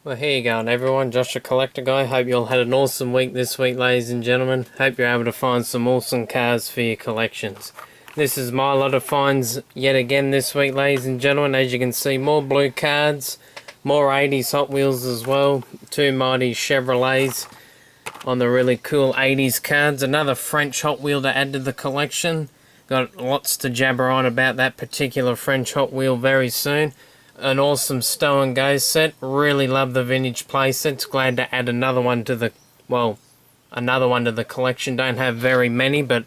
Well, here you go, everyone. Josh the Collector Guy. Hope you all had an awesome week this week, ladies and gentlemen. Hope you're able to find some awesome cars for your collections. This is my lot of finds yet again this week, ladies and gentlemen. As you can see, more blue cards, more 80s Hot Wheels as well. Two mighty Chevrolets on the really cool 80s cards. Another French Hot Wheel to add to the collection. Got lots to jabber on about that particular French Hot Wheel very soon. An awesome Sto Go set. Really love the vintage playsets. Glad to add another one to the, another one to the collection. Don't have very many, but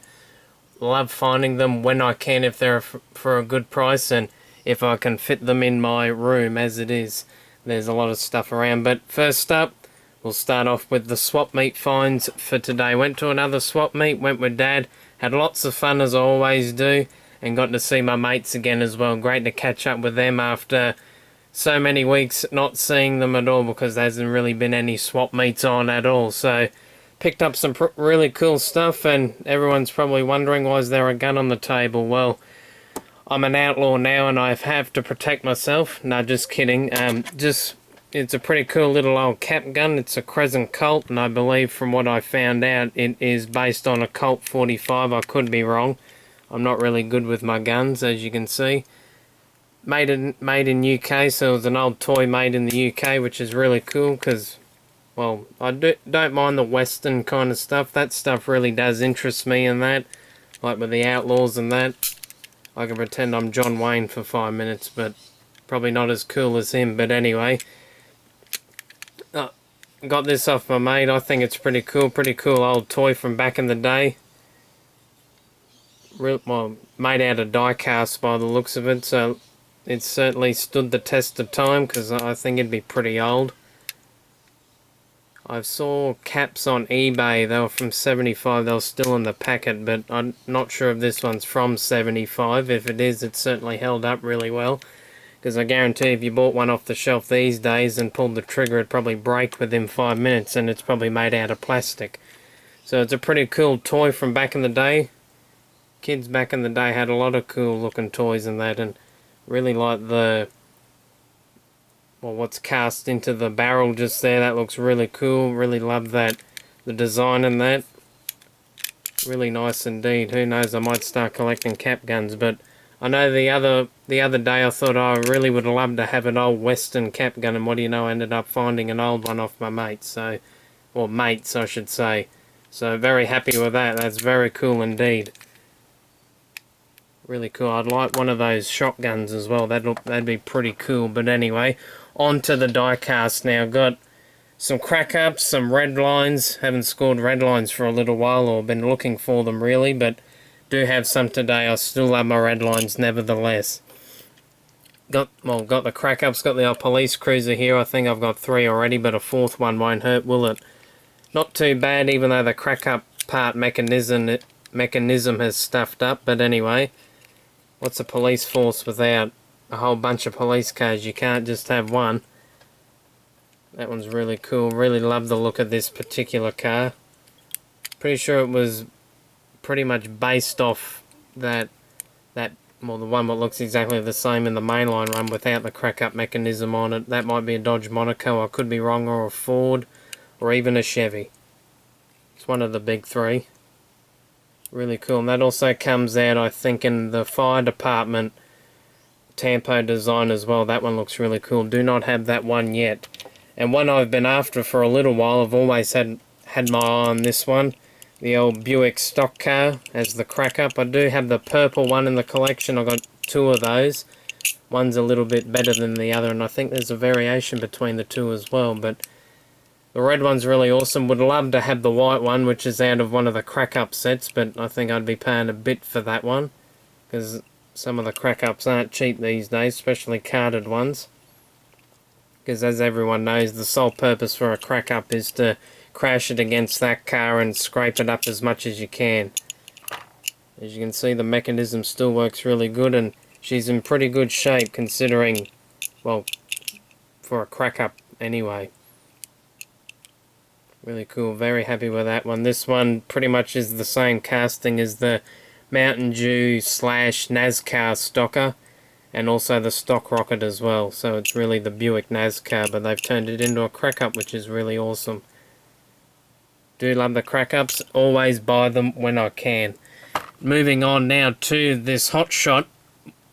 love finding them when I can if they're for a good price and if I can fit them in my room as it is. There's a lot of stuff around, but first up, we'll start off with the Swapmeet Fines for today. Went to another swap meet, went with Dad. Had lots of fun as I always do. And got to see my mates again as well. Great to catch up with them after so many weeks not seeing them at all because there hasn't really been any swap meets on at all. So picked up some really cool stuff, and everyone's probably wondering, why is there a gun on the table? Well, I'm an outlaw now and I have to protect myself. No, just kidding. It's a pretty cool little old cap gun. It's a Crescent Colt, and I believe from what I found out it is based on a Colt 45. I could be wrong. I'm not really good with my guns, as you can see. Made in UK, so it was an old toy made in the UK, which is really cool because, well, I don't mind the Western kind of stuff. That stuff really does interest me in that, like with the Outlaws and that. I can pretend I'm John Wayne for 5 minutes, but probably not as cool as him. But anyway, got this off my mate. I think it's pretty cool old toy from back in the day. Well, made out of die cast by the looks of it, so it certainly stood the test of time because I think it'd be pretty old. I saw caps on eBay, they were from 75, they were still in the packet, but I'm not sure if this one's from 75. If it is, it's certainly held up really well, because I guarantee if you bought one off the shelf these days and pulled the trigger, it'd probably break within 5 minutes, and it's probably made out of plastic. So it's a pretty cool toy from back in the day. Kids back in the day had a lot of cool looking toys and that, and really like the, well, what's cast into the barrel just there. That looks really cool. Really love that, the design and that. Really nice indeed. Who knows, I might start collecting cap guns. But I know the other day I thought I really would love to have an old Western cap gun, and what do you know, I ended up finding an old one off my mates. So, or mates I should say. So very happy with that. That's very cool indeed. Really cool. I'd like one of those shotguns as well. That'd be pretty cool. But anyway, on to the die cast now. Got some crack ups, some Redlines. Haven't scored Redlines for a little while, or been looking for them really, but do have some today. I still love my Redlines nevertheless. Got the crack ups. Got the old police cruiser here. I think I've got 3 already, but a 4th one won't hurt, will it? Not too bad, even though the crack up part mechanism has stuffed up. But anyway. What's a police force without a whole bunch of police cars? You can't just have one. That one's really cool. Really love the look of this particular car. Pretty sure it was pretty much based off the one that looks exactly the same in the mainline run without the crack-up mechanism on it. That might be a Dodge Monaco, I could be wrong, or a Ford, or even a Chevy. It's one of the big 3. Really cool, and that also comes out, I think, in the fire department Tampo design as well. That one looks really cool. Do not have that one yet. And one I've been after for a little while. I've always had my eye on this one. The old Buick Stock Car as the crack up. I do have the purple one in the collection. I've got 2 of those. One's a little bit better than the other, and I think there's a variation between the 2 as well, but the red one's really awesome. Would love to have the white one, which is out of one of the crack-up sets, but I think I'd be paying a bit for that one, because some of the crack-ups aren't cheap these days, especially carded ones. Because as everyone knows, the sole purpose for a crack-up is to crash it against that car and scrape it up as much as you can. As you can see, the mechanism still works really good, and she's in pretty good shape considering, well, for a crack-up anyway. Really cool, very happy with that one. This one pretty much is the same casting as the Mountain Dew / NASCAR stocker. and also the stock rocket as well. So it's really the Buick NASCAR, but they've turned it into a crack-up, which is really awesome. Do love the crack-ups, always buy them when I can. Moving on now to this hot shot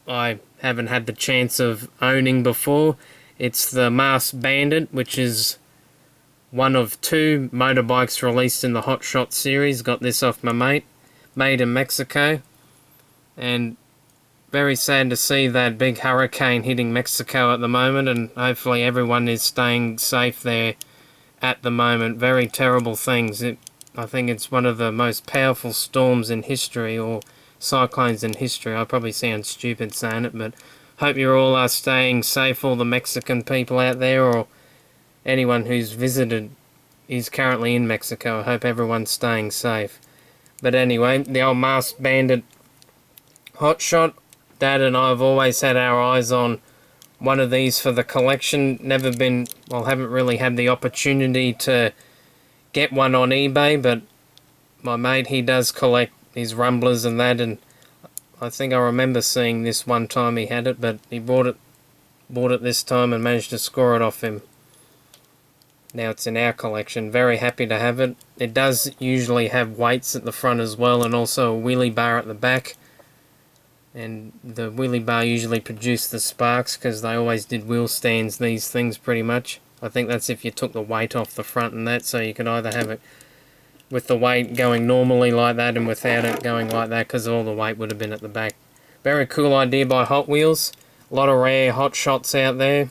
I haven't had the chance of owning before. It's the Mars Bandit, which is one of 2 motorbikes released in the Hot Shot series. Got this off my mate. Made in Mexico. And very sad to see that big hurricane hitting Mexico at the moment, and hopefully everyone is staying safe there at the moment. Very terrible things. I think it's one of the most powerful storms in history, or cyclones in history. I probably sound stupid saying it, but hope you all are staying safe, all the Mexican people out there, or anyone who's visited is currently in Mexico. I hope everyone's staying safe. But anyway, the old Mars Bandit hot shot. Dad and I have always had our eyes on one of these for the collection. Never been, well, haven't really had the opportunity to get one on eBay, but my mate, he does collect his rumblers and that, and I think I remember seeing this one time he had it, but he bought it this time and managed to score it off him. Now it's in our collection. Very happy to have it. It does usually have weights at the front as well, and also a wheelie bar at the back. And the wheelie bar usually produced the sparks, because they always did wheel stands, these things, pretty much. I think that's if you took the weight off the front and that, so you could either have it with the weight going normally like that and without it going like that, because all the weight would have been at the back. Very cool idea by Hot Wheels. A lot of rare hot shots out there.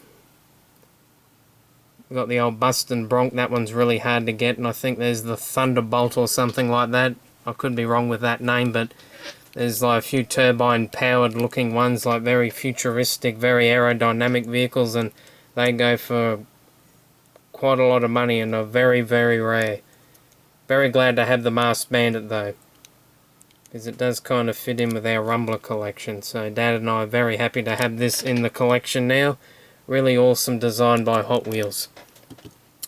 We've got the old Bustin' Bronc. That one's really hard to get, and I think there's the Thunderbolt or something like that. I could be wrong with that name, but there's like a few turbine-powered looking ones, like very futuristic, very aerodynamic vehicles, and they go for quite a lot of money and are very, very rare. Very glad to have the Mars Bandit though, because it does kind of fit in with our Rumbler collection. So Dad and I are very happy to have this in the collection now. Really awesome design by Hot Wheels.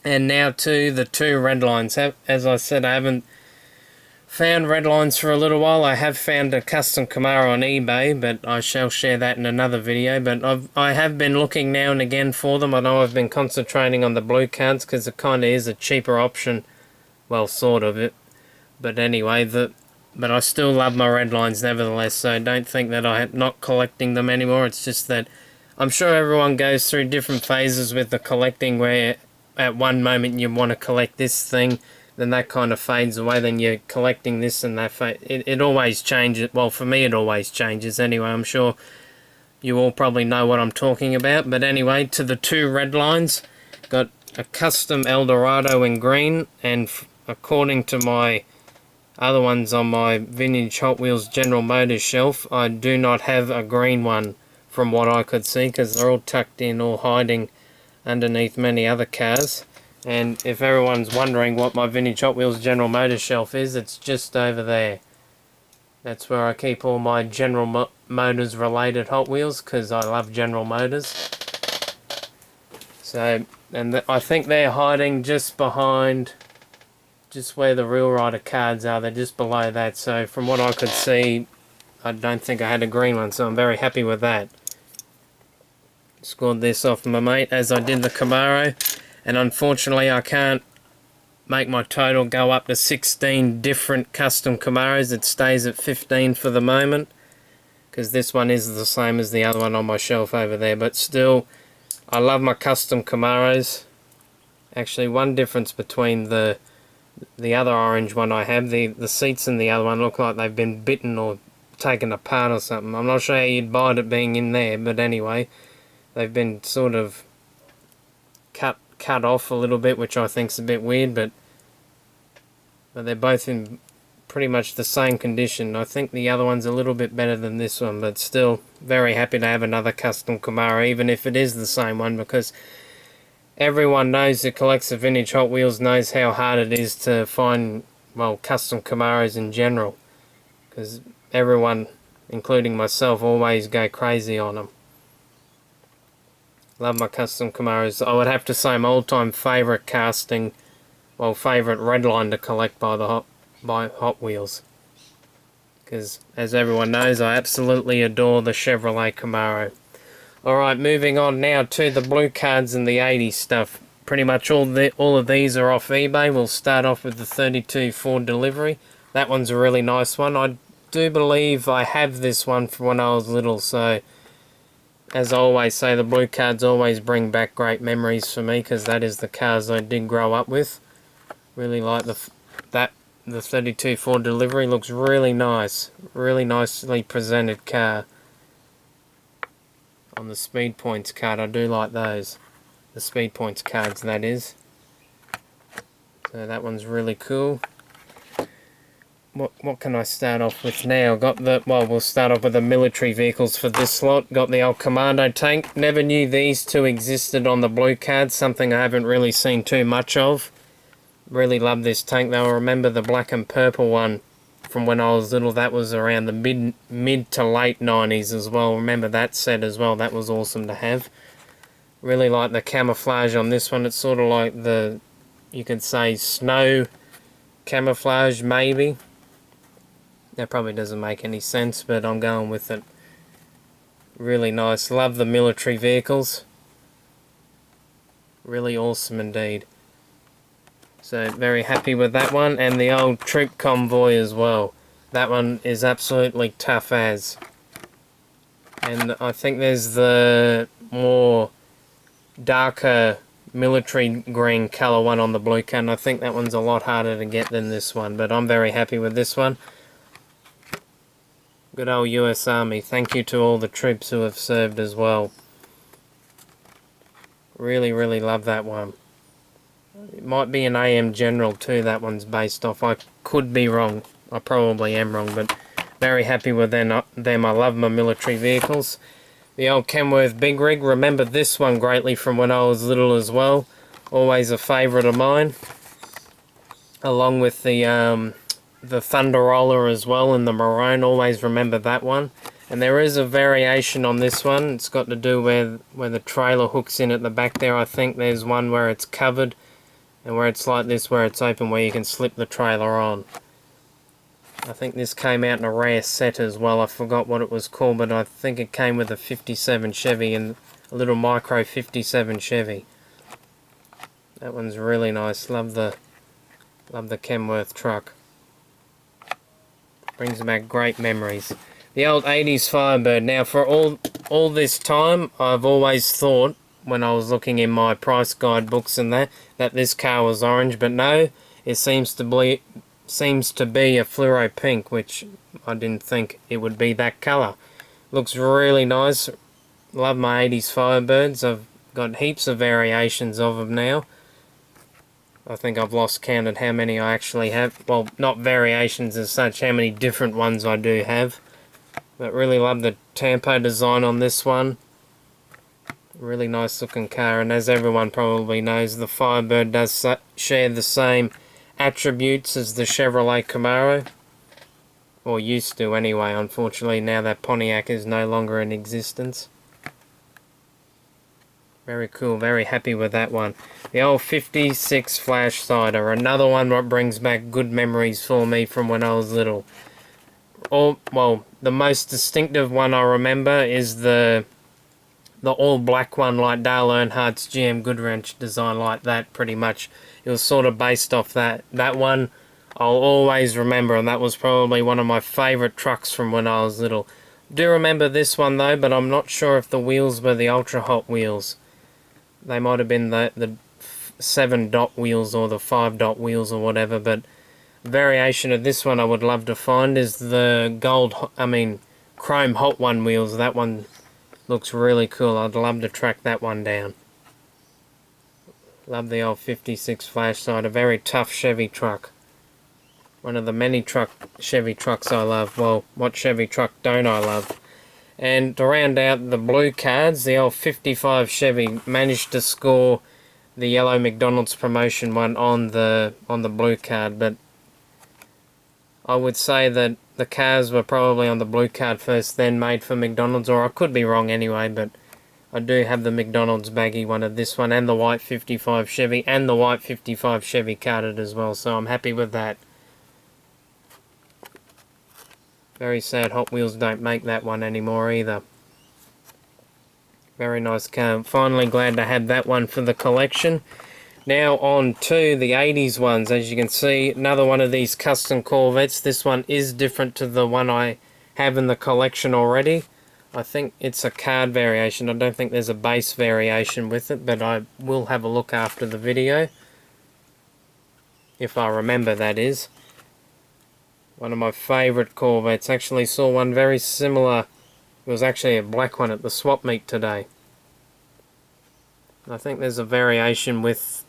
And now to the 2 Redlines. As I said, I haven't found Redlines for a little while. I have found a custom Camaro on eBay, but I shall share that in another video. But I have been looking now and again for them. I know I've been concentrating on the blue cards because it kind of is a cheaper option. Well, sort of it. But anyway, but I still love my Redlines nevertheless, so don't think that I'm not collecting them anymore. It's just that I'm sure everyone goes through different phases with the collecting, where at one moment you want to collect this thing, then that kind of fades away, then you're collecting this and that. It always changes. Well, for me it always changes anyway. I'm sure you all probably know what I'm talking about. But anyway, to the 2 Redlines. Got a custom Eldorado in green, and according to my other ones on my vintage Hot Wheels General Motors shelf, I do not have a green one from what I could see, because they're all tucked in or hiding underneath many other cars. And if everyone's wondering what my vintage Hot Wheels General Motors shelf is, it's just over there. That's where I keep all my General Motors related Hot Wheels, because I love General Motors. So, and I think they're hiding just behind, just where the Real Rider cards are. They're just below that. So from what I could see, I don't think I had a green one, so I'm very happy with that. Scored this off my mate, as I did the Camaro. And unfortunately I can't make my total go up to 16 different custom Camaros. It stays at 15 for the moment, because this one is the same as the other one on my shelf over there. But still, I love my custom Camaros. Actually, one difference between the other orange one I have, the seats in the other one look like they've been bitten or taken apart or something. I'm not sure how you'd bite it being in there, but anyway, they've been sort of cut off a little bit, which I think's a bit weird, but they're both in pretty much the same condition. I think the other one's a little bit better than this one, but still very happy to have another custom Camaro, even if it is the same one, because everyone knows that collects the vintage Hot Wheels knows how hard it is to find, well, custom Camaros in general, because everyone, including myself, always go crazy on them. Love my custom Camaros. I would have to say my all-time favourite casting, well, favourite Redline to collect by Hot Wheels. Because, as everyone knows, I absolutely adore the Chevrolet Camaro. Alright, moving on now to the blue cards and the 80s stuff. Pretty much all of these are off eBay. We'll start off with the 32 Ford delivery. That one's a really nice one. I do believe I have this one from when I was little, so as I always say, the blue cards always bring back great memories for me, because that is the cars I did grow up with. Really like the 32 Ford delivery. Looks really nice. Really nicely presented car. On the speed points card, I do like those. The speed points cards, that is. So that one's really cool. What can I start off with now? We'll start off with the military vehicles for this lot. Got the old Commando Tank. Never knew these two existed on the blue cards. Something I haven't really seen too much of. Really love this tank though. I remember the black and purple one from when I was little. That was around the mid to late 90s as well. Remember that set as well. That was awesome to have. Really like the camouflage on this one. It's sort of like the, you could say, snow camouflage maybe. That probably doesn't make any sense, but I'm going with it. Really nice. Love the military vehicles. Really awesome indeed. So very happy with that one. And the old troop convoy as well. That one is absolutely tough as. And I think there's the more darker military green colour one on the blue card. And I think that one's a lot harder to get than this one. But I'm very happy with this one. Good old US Army. Thank you to all the troops who have served as well. Really, really love that one. It might be an AM General too, that one's based off. I could be wrong. I probably am wrong, but very happy with them. I love my military vehicles. The old Kenworth Big Rig. Remember this one greatly from when I was little as well. Always a favourite of mine. Along with the Thunder Roller as well in the maroon. Always remember that one. And there is a variation on this one. It's got to do where the trailer hooks in at the back there. I think there's one where it's covered and where it's like this, where it's open, where you can slip the trailer on. I think this came out in a rare set as well. I forgot what it was called, but I think it came with a 57 Chevy and a little micro 57 Chevy. That one's really nice. Love the Kenworth truck. Brings back great memories. The old 80s Firebird. Now for all this time, I've always thought, when I was looking in my price guide books and that this car was orange, but no, it seems to be a fluoro pink, which I didn't think it would be that colour. Looks really nice. Love my 80s Firebirds. I've got heaps of variations of them now. I think I've lost count at how many I actually have. Well, not variations as such, how many different ones I do have. But really love the Tampo design on this one. Really nice looking car, and as everyone probably knows, the Firebird does share the same attributes as the Chevrolet Camaro. Or used to anyway, unfortunately, now that Pontiac is no longer in existence. Very cool, very happy with that one. The old 56 Flash Cider, another one that brings back good memories for me from when I was little. Well, the most distinctive one I remember is the all black one, like Dale Earnhardt's GM Goodwrench design, like that pretty much. It was sort of based off that. That one I'll always remember, and that was probably one of my favourite trucks from when I was little. Do remember this one though, but I'm not sure if the wheels were the Ultra Hot wheels. They might have been the 7 dot wheels or the 5 dot wheels or whatever, but variation of this one I would love to find is the chrome Hot One wheels. That one looks really cool. I'd love to track that one down. Love the old 56 Flash Side, a very tough Chevy truck. One of the many Chevy trucks I love. Well, what Chevy truck don't I love? And to round out the blue cards, the old 55 Chevy managed to score the yellow McDonald's promotion one on the blue card, but I would say that the cars were probably on the blue card first, then made for McDonald's, or I could be wrong anyway, but I do have the McDonald's baggy one of this one, and the white 55 Chevy, and the white 55 Chevy carded as well, so I'm happy with that. Very sad Hot Wheels don't make that one anymore either. Very nice car. Finally glad to have that one for the collection. Now on to the 80s ones. As you can see, another one of these custom Corvettes. This one is different to the one I have in the collection already. I think it's a card variation. I don't think there's a base variation with it, but I will have a look after the video. If I remember, that is. One of my favourite Corvettes. Actually saw one very similar. It was actually a black one at the Swapmeet today. I think there's a variation with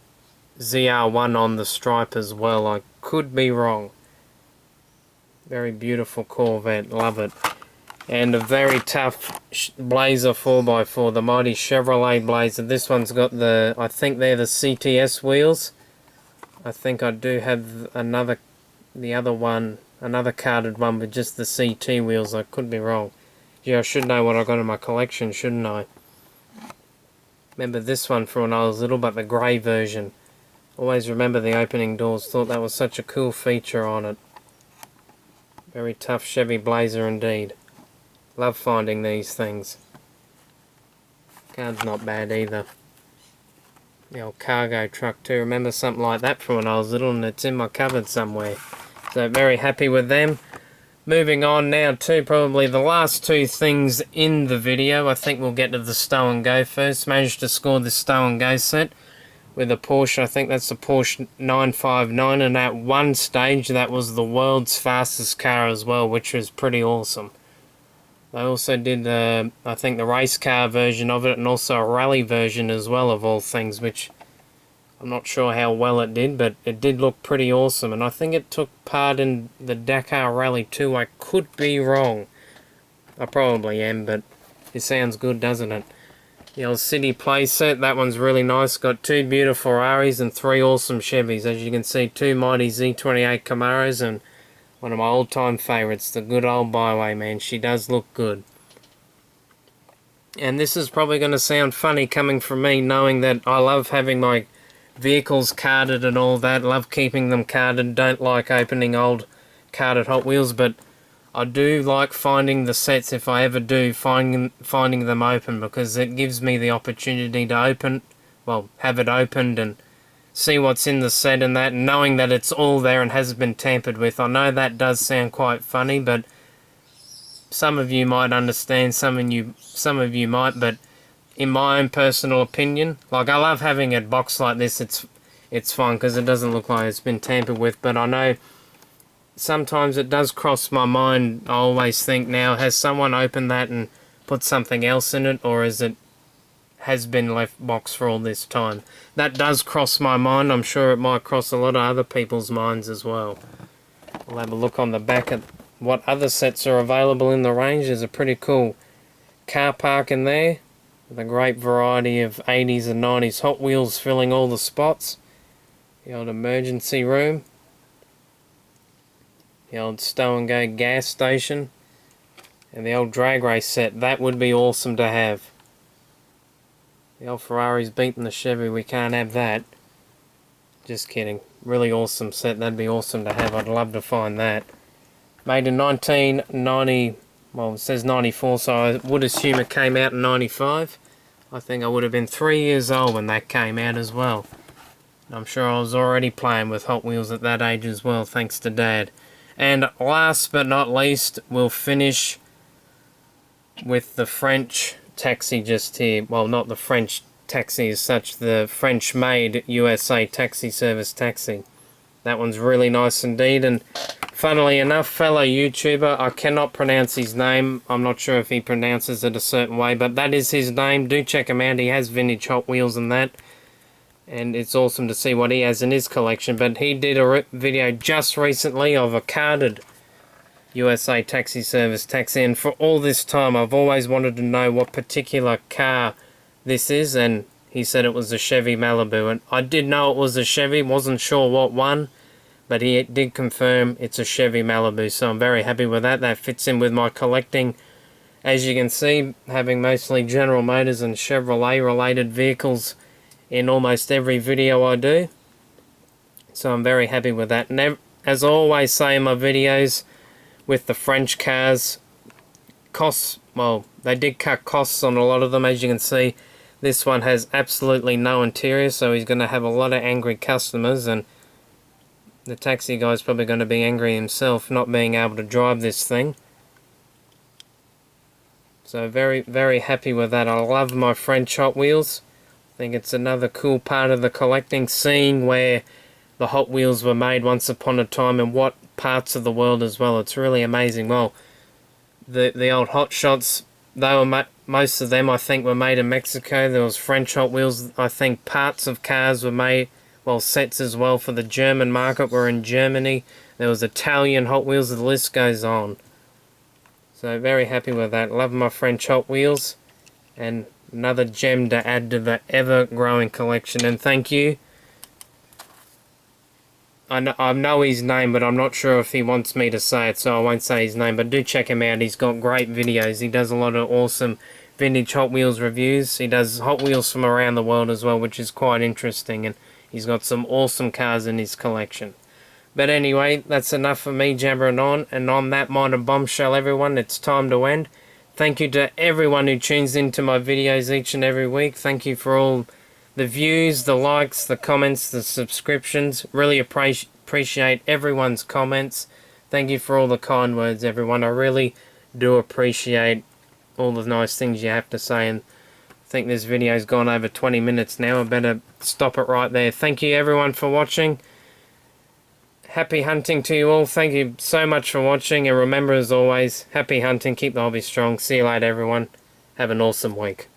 ZR1 on the stripe as well. I could be wrong. Very beautiful Corvette. Love it. And a very tough Blazer 4x4. The mighty Chevrolet Blazer. This one's got the, I think they're the CTS wheels. I think I do have the other one, another carded one with just the CT wheels. I could be wrong. Yeah, I should know what I got in my collection, shouldn't I? Remember this one from when I was little, but the grey version. Always remember the opening doors. Thought that was such a cool feature on it. Very tough Chevy Blazer indeed. Love finding these things. Card's not bad either. The old cargo truck too. Remember something like that from when I was little, and it's in my cupboard somewhere. So very happy with them. Moving on now to probably the last two things in the video. I think we'll get to the Sto Go first. Managed to score the Sto Go set with a Porsche. I think that's the Porsche 959, and at one stage that was the world's fastest car as well, which was pretty awesome. They also did, I think, the race car version of it, and also a rally version as well, of all things, which I'm not sure how well it did, but it did look pretty awesome. And I think it took part in the Dakar Rally too. I could be wrong. I probably am, but it sounds good, doesn't it? The old City Playset, that one's really nice. Got two beautiful Ferraris and three awesome Chevys. As you can see, two mighty Z28 Camaros and one of my all-time favourites, the good old Byway, man. She does look good. And this is probably going to sound funny coming from me, knowing that I love having my vehicles carded and all that. Love keeping them carded. Don't like opening old carded Hot Wheels, but I do like finding the sets, if I ever do, finding them open, because it gives me the opportunity to have it opened and see what's in the set and that, and knowing that it's all there and hasn't been tampered with. I know that does sound quite funny, but some of you might understand, some of you might, but in my own personal opinion, like, I love having a box like this. It's fun because it doesn't look like it's been tampered with, but I know sometimes it does cross my mind. I always think, now, has someone opened that and put something else in it, or is it has been left boxed for all this time? That does cross my mind. I'm sure it might cross a lot of other people's minds as well. We'll have a look on the back at what other sets are available in the range. There's a pretty cool car park in there with a great variety of 80s and 90s Hot Wheels filling all the spots. The old emergency room. The old Sto Go gas station. And the old drag race set. That would be awesome to have. The old Ferrari's beating the Chevy. We can't have that. Just kidding. Really awesome set. That'd be awesome to have. I'd love to find that. Made in 1990... Well, it says 94, so I would assume it came out in 95. I think I would have been 3 years old when that came out as well. I'm sure I was already playing with Hot Wheels at that age as well, thanks to Dad. And last but not least, we'll finish with the French taxi just here. Well, not the French taxi as such, the French-made USA taxi service taxi. That one's really nice indeed, and funnily enough, fellow YouTuber, I cannot pronounce his name. I'm not sure if he pronounces it a certain way, but that is his name. Do check him out. He has vintage Hot Wheels and that, and it's awesome to see what he has in his collection. But he did a video just recently of a carded USA taxi service taxi, and for all this time I've always wanted to know what particular car this is, and he said it was a Chevy Malibu, and I did know it was a Chevy, wasn't sure what one, but he did confirm it's a Chevy Malibu, so I'm very happy with that. That fits in with my collecting, as you can see, having mostly General Motors and Chevrolet related vehicles in almost every video I do, so I'm very happy with that. And as I always say in my videos, with the French cars, costs, well, they did cut costs on a lot of them. As you can see, this one has absolutely no interior, so he's going to have a lot of angry customers, and the taxi guy's probably going to be angry himself not being able to drive this thing. So very, very happy with that. I love my French Hot Wheels. I think it's another cool part of the collecting, seeing where the Hot Wheels were made once upon a time and what parts of the world as well. It's really amazing. Well, the old Hot Shots, they were most of them I think were made in Mexico. There was French Hot Wheels. I think parts of cars were made, well, sets as well for the German market were in Germany. There was Italian Hot Wheels. The list goes on. So very happy with that. Love my French Hot Wheels. And another gem to add to the ever-growing collection. And thank you. I know his name, but I'm not sure if he wants me to say it, so I won't say his name. But do check him out. He's got great videos. He does a lot of awesome vintage Hot Wheels reviews. He does Hot Wheels from around the world as well, which is quite interesting. And he's got some awesome cars in his collection. But anyway, that's enough for me jabbering on. And on that minor bombshell, everyone, it's time to end. Thank you to everyone who tunes into my videos each and every week. Thank you for all the views, the likes, the comments, the subscriptions. Really appreciate everyone's comments. Thank you for all the kind words, everyone. I really do appreciate all the nice things you have to say. And I think this video's gone over 20 minutes now. I better stop it right there. Thank you, everyone, for watching. Happy hunting to you all. Thank you so much for watching. And remember, as always, happy hunting. Keep the hobby strong. See you later, everyone. Have an awesome week.